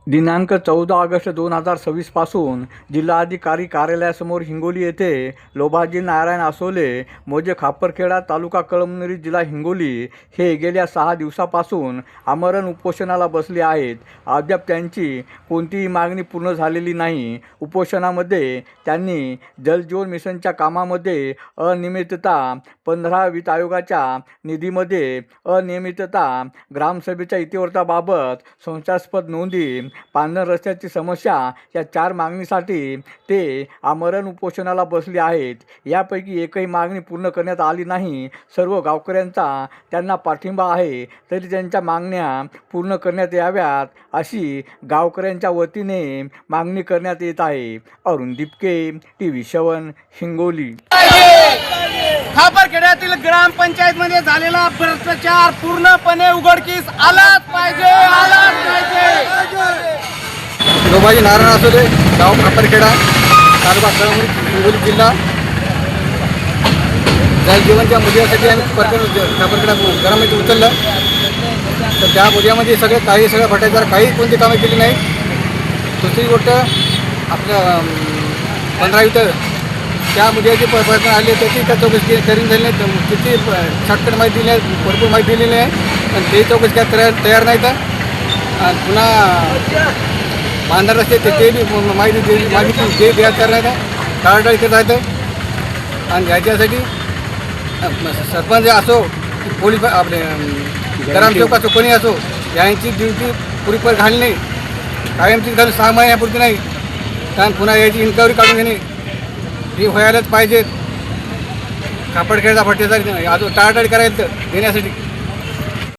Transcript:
दिनांक 14 ऑगस्ट 2026 पासून जिल्हाधिकारी कार्यालयासमोर हिंगोली येथे लोभाजी नारायण आसोले मोजे खापरखेडा तालुका कळमनुरी जिल्हा हिंगोली हे गेल्या 6 दिवसापासून आमरण उपोषणाला बसले आहेत. अद्याप त्यांची कोणतीही मागणी पूर्ण झालेली नाही. उपोषणामध्ये त्यांनी जलजीवन मिशनच्या कामामध्ये अनियमितता, 15 वित्त आयोगाच्या निधीमध्ये अनियमितता, ग्रामसभेच्या इतिवृत्ताबाबत संशयास्पद नोंदी, पांढर रस्त्याची समस्या या 4 मागणीसाठी ते आमरण उपोषणाला बसले आहेत. यापैकी एकही मागणी पूर्ण करण्यात आली नाही. सर्व गावकऱ्यांचा त्यांना पाठिंबा आहे, तरी त्यांच्या मागण्या पूर्ण करण्यात याव्यात अशी गावकऱ्यांच्या वतीने मागणी करण्यात येत आहे. अरुण दिपके, TV7 हिंगोली. खापरखेड्यातील ग्रामपंचायतमध्ये झालेला भ्रष्टाचार पूर्णपणे उघडकीस आलाच पाहिजे. लोभाजी नारायण आसोले, गाव खापरखेडा, तालुका कळमनुरी, हिंगोली जिल्हा. जलजीवनच्या मुद्द्यासाठी आम्ही खापरखेडा ग्रामामध्ये उचललं, तर त्या मुद्द्यामध्ये सगळं भ्रष्टाचार, काही कोणती कामे केली नाही. दुसरी गोष्ट आपलं 15 वित्त त्या मुद्द्याचे प्रश्न आले, त्याची त्या चौकशी करून झाली नाही. किती शॉर्टकट माहिती दिली आहे, भरपूर माहिती दिलेली आहे, पण ते चौकशी काय तयार नाहीत. आणि पुन्हा पांढर रस्ते ते बी माहिती मागितली, ते द्यायला तयार नाहीत, टाळाटाळी करत आहेत. आणि ह्याच्यासाठी सरपंच असो, पोलीस आपले ग्रामसेवक असो, कोणी असो, यांची ड्युटी पुरेपूर घालली नाही. कायमची घालून 6 महिन्यापुरती नाही, कारण पुन्हा याची इन्क्वायरी काढून घेणे ही व्हायलाच पाहिजे. खापरखेडचा भ्रष्टाचार अजून टाळाटाळी करायला देण्यासाठी